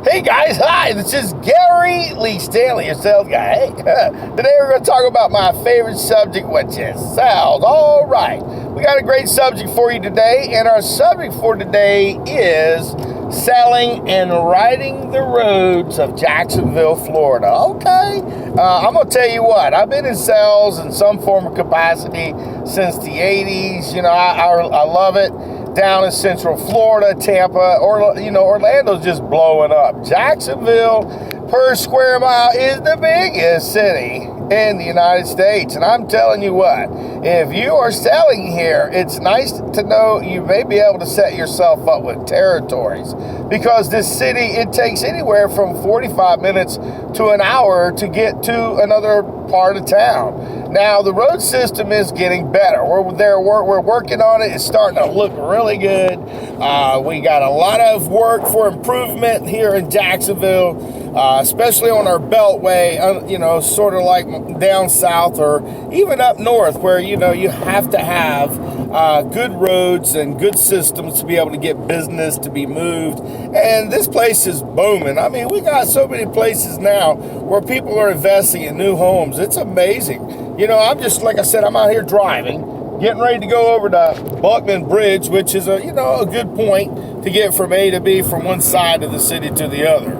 Hey guys, hi, this is Gary Lee Stanley, your sales guy. Hey, today we're going to talk about my favorite subject, which is sales. All right, we got a great subject for you today, and our subject for today is selling and riding the roads of Jacksonville, Florida. Okay, I'm going to tell you what, I've been in sales in some form of capacity since the 80s. You know, I love it. Down in Central Florida, Tampa, or Orlando's just blowing up. Jacksonville, per square mile, is the biggest city in the United States. And I'm telling you what, if you are selling here, it's nice to know you may be able to set yourself up with territories, because this city, it takes anywhere from 45 minutes to an hour to get to another part of town. Now, the road system is getting better. We're working on it. It's starting to look really good. We got a lot of work for improvement here in Jacksonville, especially on our beltway, sort of like down south or even up north, where, you have to have good roads and good systems to be able to get business to be moved. And this place is booming. I mean, we got so many places now where people are investing in new homes. It's amazing. I'm just, like I said, I'm out here driving, getting ready to go over to Buckman Bridge, which is a good point to get from A to B from one side of the city to the other.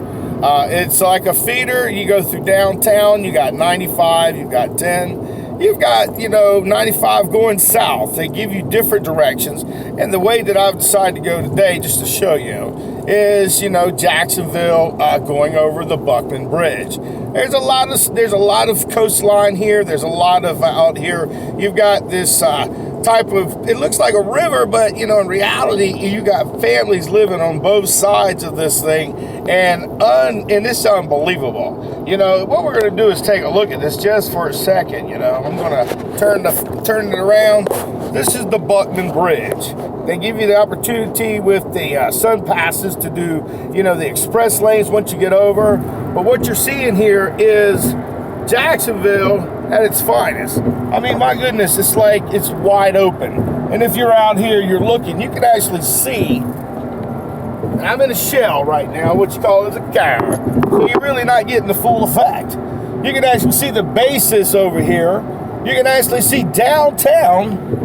It's like a feeder. You go through downtown, you got 95, you've got 10, you've got, 95 going south. They give you different directions. And the way that I've decided to go today, just to show you, is, Jacksonville going over the Buckman Bridge. There's a lot of coastline here. There's a lot of out here. You've got this type of, it looks like a river, but in reality, you got families living on both sides of this thing, and it's unbelievable. What we're going to do is take a look at this just for a second. I'm going to turn it around. This is the Buckman Bridge. They give you the opportunity with the sun passes to do, the express lanes once you get over. But what you're seeing here is Jacksonville at its finest. I mean, my goodness, it's like it's wide open. And if you're out here, you're looking, you can actually see. And I'm in a shell right now, what you call is a car. So you're really not getting the full effect. You can actually see the basis over here. You can actually see downtown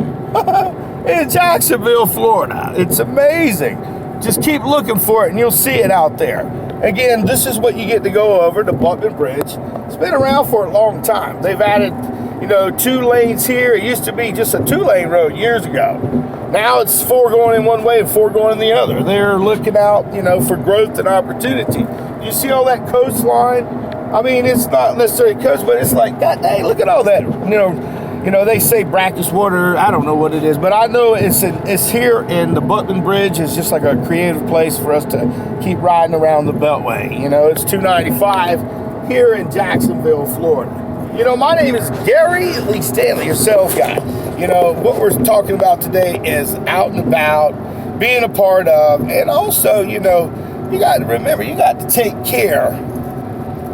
in Jacksonville, Florida. It's amazing. Just keep looking for it and you'll see it out there. Again, this is what you get to go over, the Buckman Bridge. It's been around for a long time. They've added, 2 lanes here. It used to be just a 2-lane road years ago. Now it's 4 going in one way and 4 going in the other. They're looking out, for growth and opportunity. You see all that coastline? I mean, it's not necessarily coast, but it's like, God dang, look at all that, they say brackish water. I don't know what it is, but I know it's here in the Buckman Bridge. It's just like a creative place for us to keep riding around the Beltway. It's 295 here in Jacksonville, Florida. My name is Gary Lee Stanley, your sales guy. What we're talking about today is out and about, being a part of, and also, you got to remember, you got to take care,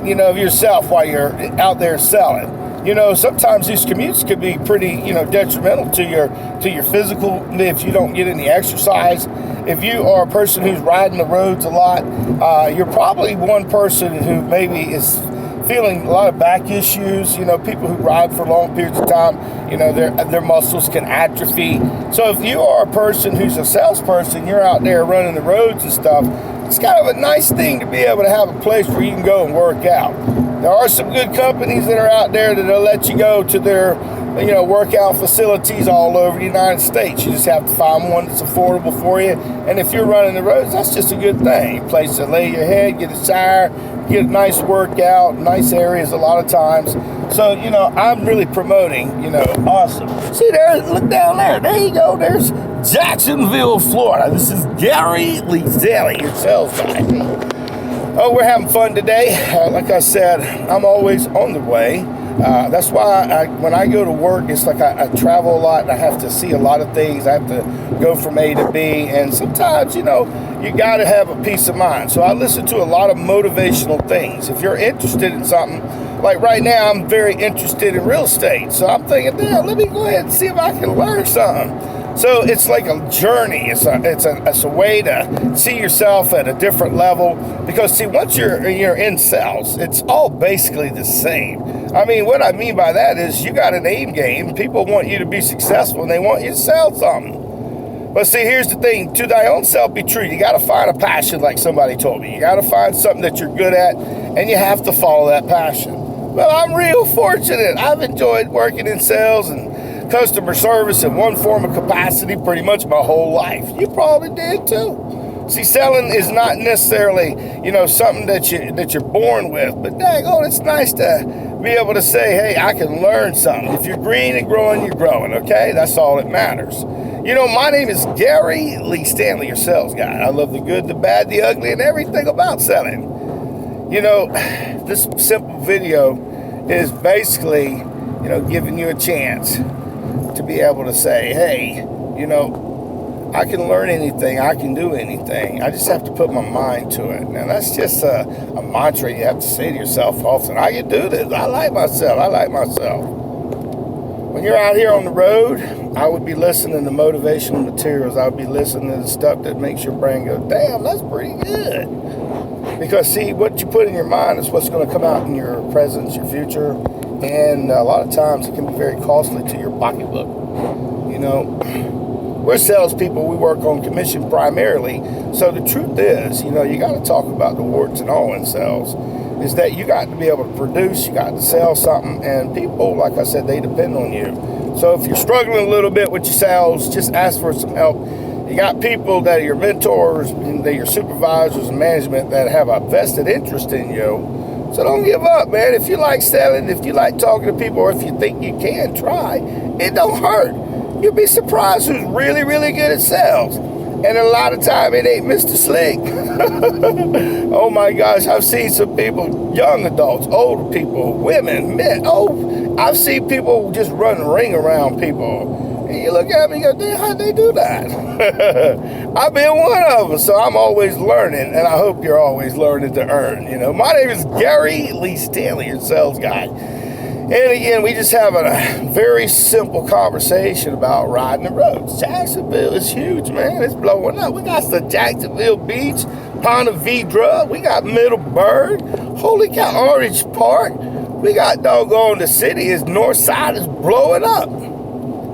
of yourself while you're out there selling. Sometimes these commutes could be pretty, detrimental to your physical if you don't get any exercise. If you are a person who's riding the roads a lot, you're probably one person who maybe is feeling a lot of back issues. People who ride for long periods of time, their muscles can atrophy. So if you are a person who's a salesperson, you're out there running the roads and stuff, it's kind of a nice thing to be able to have a place where you can go and work out. There are some good companies that are out there that'll let you go to their, workout facilities all over the United States. You just have to find one that's affordable for you. And if you're running the roads, that's just a good thing. A place to lay your head, get a shower, get a nice workout, nice areas a lot of times. So, I'm really promoting, awesome. See there, look down there. There you go. There's Jacksonville, Florida. This is Gary Lee Stanley, your sales guy. Oh, we're having fun today. Like I said, I'm always on the way. That's why when I go to work, it's like I travel a lot and I have to see a lot of things. I have to go from A to B. And sometimes, you got to have a peace of mind. So I listen to a lot of motivational things. If you're interested in something, like right now, I'm very interested in real estate. So I'm thinking, damn, let me go ahead and see if I can learn something. So it's like a journey. It's a way to see yourself at a different level. Because see, once you're in sales, it's all basically the same. I mean, what I mean by that is you got an aim game. People want you to be successful and they want you to sell something. But see, here's the thing. To thy own self be true. You got to find a passion, like somebody told me. You got to find something that you're good at, and you have to follow that passion. Well, I'm real fortunate. I've enjoyed working in sales and customer service in one form of capacity pretty much my whole life. You probably did too. See, selling is not necessarily, something that you're born with, but daggone, it's nice to be able to say, hey, I can learn something. If you're green and growing, you're growing, okay? That's all that matters. My name is Gary Lee Stanley, your sales guy. I love the good, the bad, the ugly, and everything about selling. This simple video is basically, giving you a chance to be able to say, hey, I can learn anything, I can do anything. I just have to put my mind to it. Now, that's just a mantra you have to say to yourself often. I can do this. I like myself. When you're out here on the road, I would be listening to motivational materials. I would be listening to the stuff that makes your brain go, damn, that's pretty good. Because, see, what you put in your mind is what's going to come out in your presence, your future. And a lot of times it can be very costly to your pocketbook. We're salespeople. We work on commission primarily. So the truth is, you got to talk about the warts and all in sales. Is that you got to be able to produce, you got to sell something, and people, like I said, they depend on you. So if you're struggling a little bit with your sales, just ask for some help. You got people that are your mentors, that are your supervisors and management that have a vested interest in you. So don't give up, man. If you like selling, if you like talking to people, or if you think you can, try. It don't hurt. You'll be surprised who's really, really good at sales. And a lot of time, it ain't Mr. Slick. Oh, my gosh. I've seen some people, young adults, older people, women, men. Oh, I've seen people just run a ring around people. And you look at me and go, damn, how'd they do that? I've been one of them, so I'm always learning. And I hope you're always learning to earn. My name is Gary Lee Stanley, your sales guy. And again, we just have a very simple conversation about riding the roads. Jacksonville is huge, man. It's blowing up. We got the Jacksonville Beach, Ponte Vedra. We got Middleburg. Holy cow, Orange Park. We got doggone the city. Its north side is blowing up.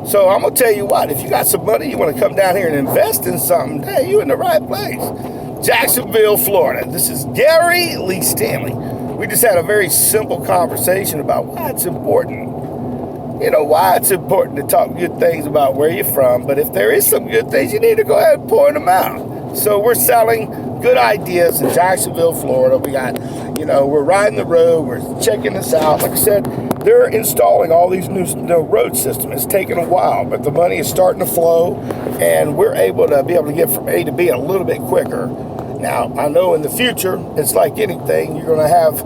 So I'm going to tell you what. If you got some money, you want to come down here and invest in something, hey, you're in the right place. Jacksonville, Florida. This is Gary Lee Stanley. We just had a very simple conversation about why it's important. Why it's important to talk good things about where you're from. But if there is some good things, you need to go ahead and point them out. So we're selling good ideas in Jacksonville, Florida. We got, we're riding the road. We're checking this out. Like I said, they're installing all these new road systems. It's taking a while, but the money is starting to flow. And we're able to get from A to B a little bit quicker. Now, I know in the future, it's like anything, you're going to have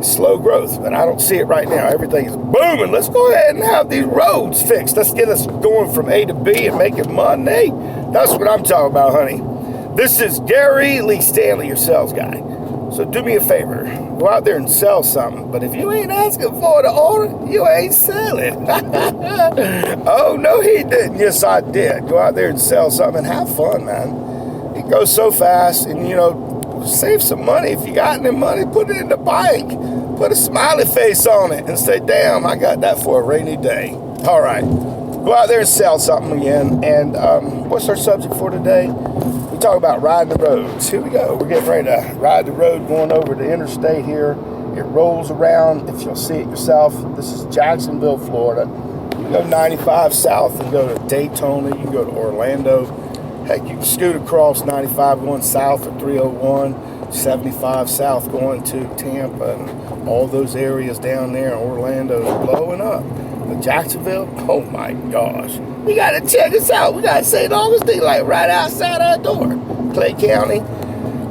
slow growth, but I don't see it right now. Everything is booming. Let's go ahead and have these roads fixed. Let's get us going from A to B and making money. That's what I'm talking about, honey. This is Gary Lee Stanley, your sales guy. So do me a favor. Go out there and sell something. But if you ain't asking for the order, you ain't selling. Oh, no, he didn't. Yes, I did. Go out there and sell something and have fun, man. It goes so fast, and save some money. If you got any money, put it in the bike. Put a smiley face on it and say, damn, I got that for a rainy day. All right, go out there and sell something again. And what's our subject for today? We talk about riding the roads. Here we go. We're getting ready to ride the road going over the interstate here. It rolls around, if you'll see it yourself. This is Jacksonville, Florida. You can go 95 south and go to Daytona. You can go to Orlando. Heck, you can scoot across 95 going south or 301, 75 south going to Tampa, and all those areas down there in Orlando is blowing up. But Jacksonville, oh my gosh. We got to check this out. We got St. Augustine like right outside our door. Clay County.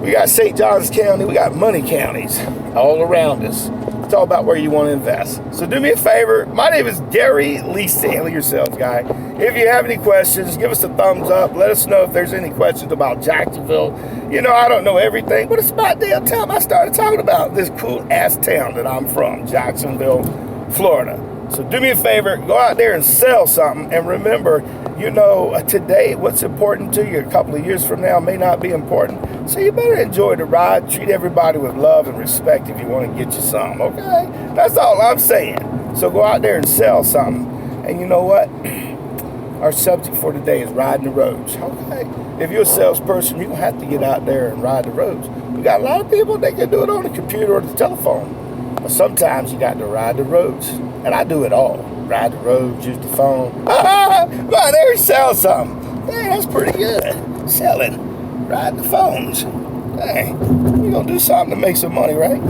We got St. Johns County. We got money counties all around us. It's all about where you want to invest. So do me a favor. My name is Gary Lee Stanley, your sales guy. If you have any questions, give us a thumbs up. Let us know if there's any questions about Jacksonville. I don't know everything, but it's about damn time I started talking about this cool-ass town that I'm from, Jacksonville, Florida. So do me a favor, go out there and sell something. And remember, today, what's important to you a couple of years from now may not be important. So you better enjoy the ride. Treat everybody with love and respect if you want to get you something, okay? That's all I'm saying. So go out there and sell something. And you know what? Our subject for today is riding the roads, okay? If you're a salesperson, you don't have to get out there and ride the roads. We got a lot of people that can do it on the computer or the telephone. But sometimes you got to ride the roads. And I do it all. Ride the roads, use the phone. Go out there and sell something. Dang, that's pretty good. Selling. Ride the phones. Dang, we're going to do something to make some money, right?